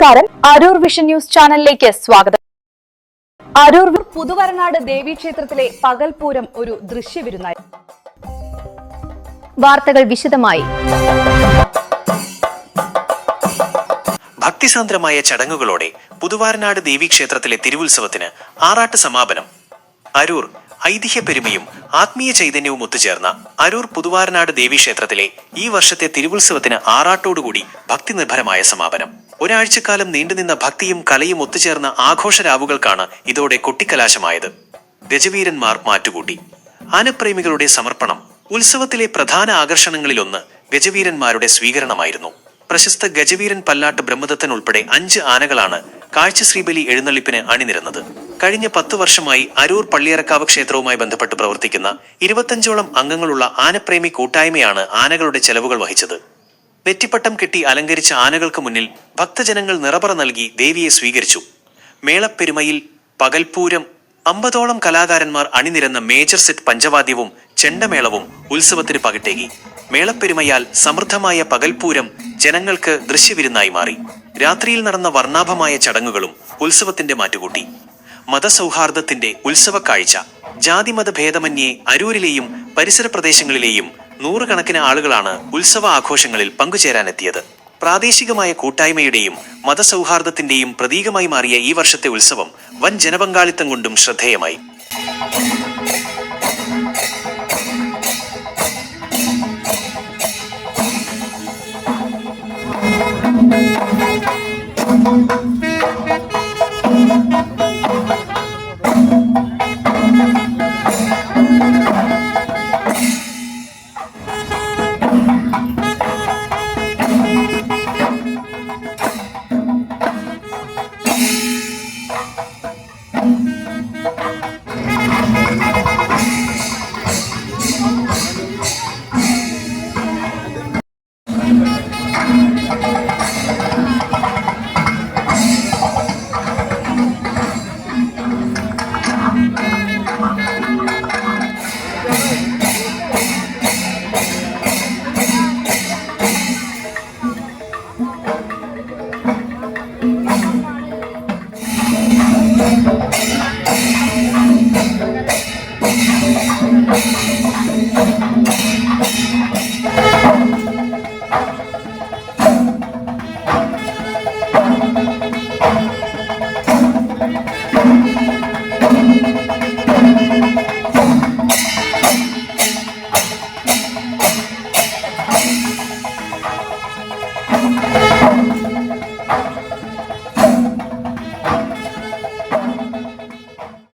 നമസ്കാരം, Aroor vision news ചാനലിലേക്ക് സ്വാഗതം. അരൂർ പുതുവരനാട് ദേവീക്ഷേത്രത്തിലെ പകൽപൂരം ഒരു ദൃശ്യവിരുന്നായി. വാർത്തകൾ വിശദമായി. ഭക്തിസാന്ദ്രമായ ചടങ്ങുകളോടെ പുതുവാരനാട് ദേവീക്ഷേത്രത്തിലെ തിരുവുത്സവത്തിന് ആറാട്ട് സമാപനം. അരൂർ ഐതിഹ്യ പെരുമയും ആത്മീയ ചൈതന്യവും ഒത്തുചേർന്ന അരൂർ പുതുവാരനാട് ദേവീക്ഷേത്രത്തിലെ ഈ വർഷത്തെ തിരുവുത്സവത്തിന് ആറാട്ടോടുകൂടി ഭക്തിനിർഭരമായ സമാപനം. ഒരാഴ്ചക്കാലം നീണ്ടുനിന്ന ഭക്തിയും കലയും ഒത്തുചേർന്ന ആഘോഷരാവുകൾക്കാണ് ഇതോടെ കൊട്ടിക്കലാശമായത്. ഗജവീരന്മാർ മാറ്റുകൂട്ടി. ആനപ്രേമികളുടെ സമർപ്പണം. ഉത്സവത്തിലെ പ്രധാന ആകർഷണങ്ങളിലൊന്ന് ഗജവീരന്മാരുടെ സ്വീകരണമായിരുന്നു. പ്രശസ്ത ഗജവീരൻ പല്ലാട്ട് ബ്രഹ്മദത്തൻ ഉൾപ്പെടെ 5 ആനകളാണ് കാഴ്ചശ്രീബലി എഴുന്നള്ളിപ്പിന് അണിനിരന്നത്. കഴിഞ്ഞ 10 വർഷമായി അരൂർ പള്ളിയറക്കാവ് ക്ഷേത്രവുമായി ബന്ധപ്പെട്ട് പ്രവർത്തിക്കുന്ന 25ഓളം അംഗങ്ങളുള്ള ആനപ്രേമി കൂട്ടായ്മയാണ് ആനകളുടെ ചെലവുകൾ വഹിച്ചത്. നെറ്റിപ്പട്ടം കെട്ടി അലങ്കരിച്ച ആനകൾക്ക് മുന്നിൽ ഭക്തജനങ്ങൾ നിറപറ നൽകി ദേവിയെ സ്വീകരിച്ചു. മേളപ്പെരുമയിൽ പകൽപൂരം. 50ഓളം കലാകാരന്മാർ അണിനിരന്ന മേജർ സെറ്റ് പഞ്ചവാദ്യവും ചെണ്ടമേളവും ഉത്സവത്തിന് പകിട്ടേകി. മേളപ്പെരുമയാൽ സമൃദ്ധമായ പകൽപൂരം ജനങ്ങൾക്ക് ദൃശ്യവിരുന്നായി മാറി. രാത്രിയിൽ നടന്ന വർണ്ണാഭമായ ചടങ്ങുകളും ഉത്സവത്തിന്റെ മാറ്റുകൂട്ടി. മതസൗഹാർദ്ദത്തിന്റെ ഉത്സവക്കാഴ്ച. ജാതിമത ഭേദമന്യേ അരൂരിലെയും പരിസര പ്രദേശങ്ങളിലെയും നൂറുകണക്കിന് ആളുകളാണ് ഉത്സവ ആഘോഷങ്ങളിൽ പങ്കുചേരാനെത്തിയത്. പ്രാദേശികമായ കൂട്ടായ്മയുടെയും മതസൗഹാർദ്ദത്തിന്റെയും പ്രതീകമായി മാറിയ ഈ വർഷത്തെ ഉത്സവം വൻ ജനപങ്കാളിത്തം കൊണ്ടും ശ്രദ്ധേയമായി.